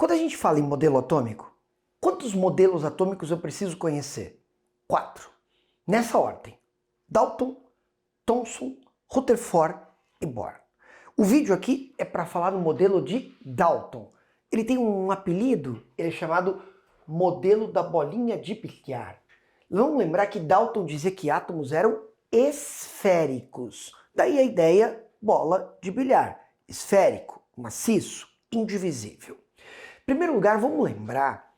Quando a gente fala em modelo atômico, quantos modelos atômicos eu preciso conhecer? 4. Nessa ordem: Dalton, Thomson, Rutherford e Bohr. O vídeo aqui é para falar no modelo de Dalton. Ele tem um apelido, ele é chamado modelo da bolinha de bilhar. Vamos lembrar que Dalton dizia que átomos eram esféricos. Daí a ideia, bola de bilhar. Esférico, maciço, indivisível. Em primeiro lugar, vamos lembrar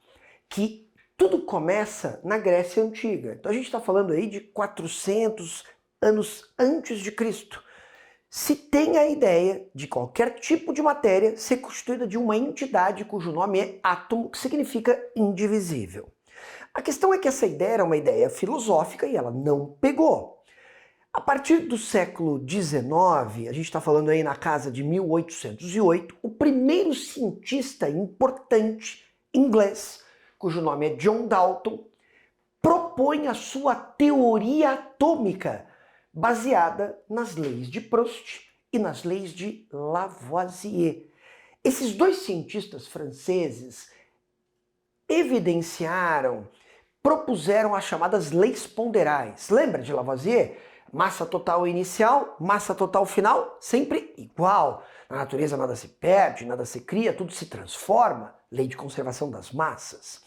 que tudo começa na Grécia Antiga. Então a gente está falando aí de 400 anos antes de Cristo. Se tem a ideia de qualquer tipo de matéria ser constituída de uma entidade cujo nome é átomo, que significa indivisível. A questão é que essa ideia era uma ideia filosófica e ela não pegou. A partir do século XIX, a gente está falando aí na casa de 1808, o primeiro cientista importante inglês, cujo nome é John Dalton, propõe a sua teoria atômica, baseada nas leis de Proust e nas leis de Lavoisier. Esses dois cientistas franceses evidenciaram, propuseram as chamadas leis ponderais. Lembra de Lavoisier? Massa total inicial, massa total final, sempre igual. Na natureza nada se perde, nada se cria, tudo se transforma. Lei de conservação das massas.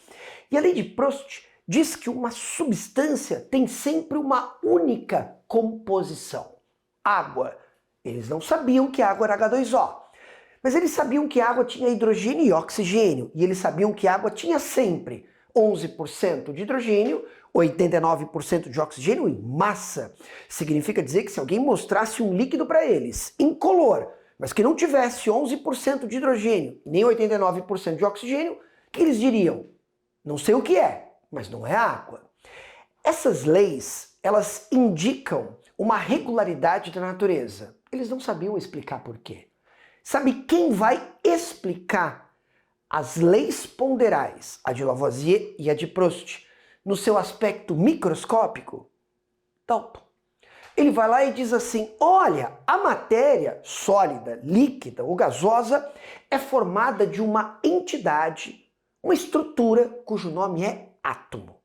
E a lei de Proust diz que uma substância tem sempre uma única composição. Água. Eles não sabiam que água era H2O. Mas eles sabiam que água tinha hidrogênio e oxigênio. E eles sabiam que água tinha sempre 11% de hidrogênio, 89% de oxigênio em massa. Significa dizer que se alguém mostrasse um líquido para eles, incolor, mas que não tivesse 11% de hidrogênio, nem 89% de oxigênio, o que eles diriam? Não sei o que é, mas não é água. Essas leis, elas indicam uma regularidade da natureza. Eles não sabiam explicar por quê. Sabe quem vai explicar as leis ponderais, a de Lavoisier e a de Proust, no seu aspecto microscópico? Dalton. Ele vai lá e diz assim: olha, a matéria sólida, líquida ou gasosa é formada de uma entidade, uma estrutura cujo nome é átomo.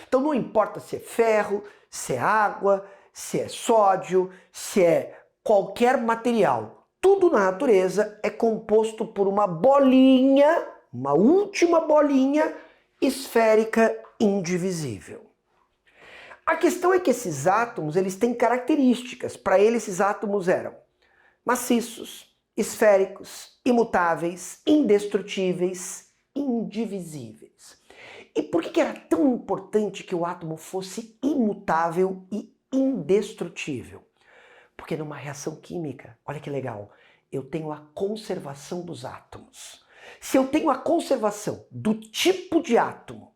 Então não importa se é ferro, se é água, se é sódio, se é qualquer material. Tudo na natureza é composto por uma bolinha, uma última bolinha esférica indivisível. A questão é que esses átomos, eles têm características. Para ele, esses átomos eram maciços, esféricos, imutáveis, indestrutíveis, indivisíveis. E por que era tão importante que o átomo fosse imutável e indestrutível? Porque numa reação química, olha que legal, eu tenho a conservação dos átomos. Se eu tenho a conservação do tipo de átomo,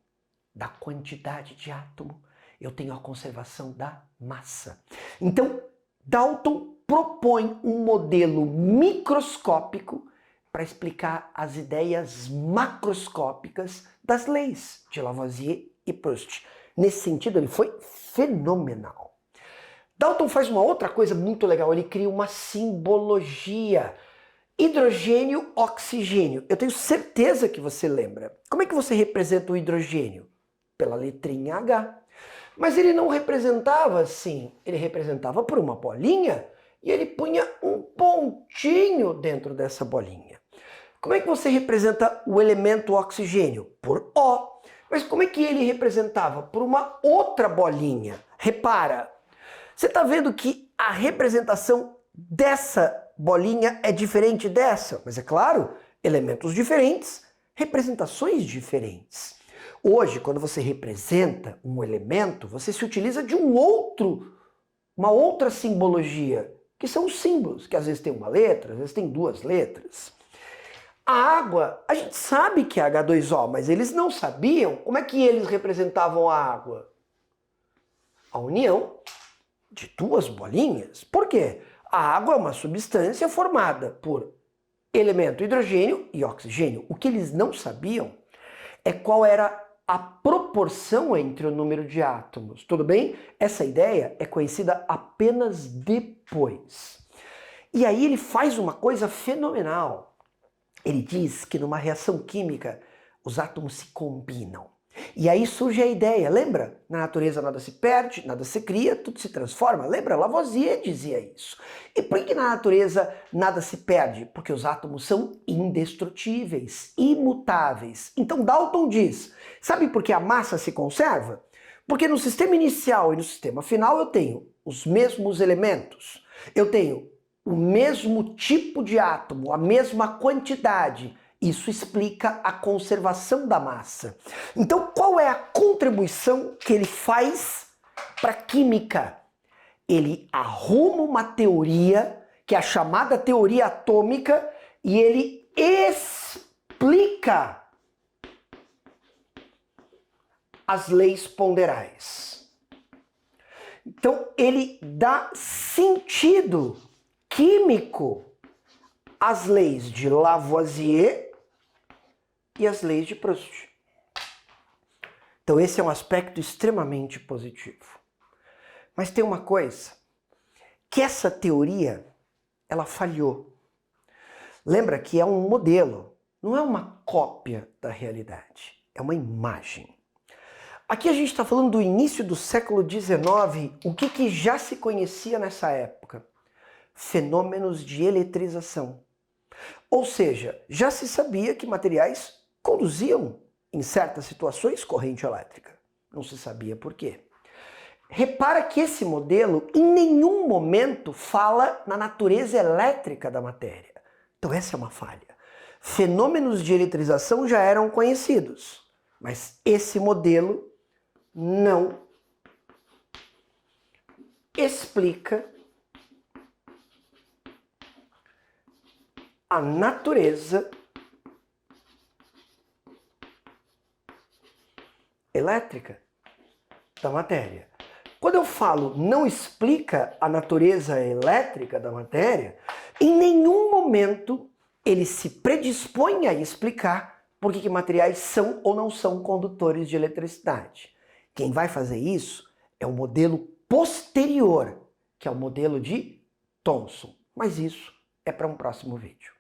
da quantidade de átomo, eu tenho a conservação da massa. Então, Dalton propõe um modelo microscópico para explicar as ideias macroscópicas das leis de Lavoisier e Proust. Nesse sentido, ele foi fenomenal. Dalton faz uma outra coisa muito legal, ele cria uma simbologia. Hidrogênio, oxigênio. Eu tenho certeza que você lembra. Como é que você representa o hidrogênio? Pela letrinha H. Mas ele não representava assim, ele representava por uma bolinha e ele punha um pontinho dentro dessa bolinha. Como é que você representa o elemento oxigênio? Por O. Mas como é que ele representava? Por uma outra bolinha. Repara, você está vendo que a representação dessa bolinha é diferente dessa? Mas é claro, elementos diferentes, representações diferentes. Hoje, quando você representa um elemento, você se utiliza de uma outra simbologia, que são os símbolos, que às vezes tem uma letra, às vezes tem duas letras. A água, a gente sabe que é H2O, mas eles não sabiam como é que eles representavam a água. A união de duas bolinhas. Por quê? A água é uma substância formada por elemento hidrogênio e oxigênio. O que eles não sabiam é qual era a proporção entre o número de átomos. Tudo bem? Essa ideia é conhecida apenas depois. E aí ele faz uma coisa fenomenal. Ele diz que numa reação química os átomos se combinam. E aí surge a ideia, lembra? Na natureza nada se perde, nada se cria, tudo se transforma. Lembra? Lavoisier dizia isso. E por que na natureza nada se perde? Porque os átomos são indestrutíveis, imutáveis. Então Dalton diz, sabe por que a massa se conserva? Porque no sistema inicial e no sistema final eu tenho os mesmos elementos. Eu tenho o mesmo tipo de átomo, a mesma quantidade. Isso explica a conservação da massa. Então, qual é a contribuição que ele faz para a química? Ele arruma uma teoria, que é a chamada teoria atômica, e ele explica as leis ponderais. Então, ele dá sentido químico às leis de Lavoisier e as leis de Proust. Então esse é um aspecto extremamente positivo. Mas tem uma coisa, que essa teoria, ela falhou. Lembra que é um modelo, não é uma cópia da realidade, é uma imagem. Aqui a gente está falando do início do século XIX, o que já se conhecia nessa época? Fenômenos de eletrização. Ou seja, já se sabia que materiais conduziam, em certas situações, corrente elétrica. Não se sabia por quê. Repara que esse modelo em nenhum momento fala na natureza elétrica da matéria. Então essa é uma falha. Fenômenos de eletrização já eram conhecidos, mas esse modelo não explica a natureza elétrica da matéria. Quando eu falo não explica a natureza elétrica da matéria, em nenhum momento ele se predispõe a explicar por que materiais são ou não são condutores de eletricidade. Quem vai fazer isso é o modelo posterior, que é o modelo de Thomson. Mas isso é para um próximo vídeo.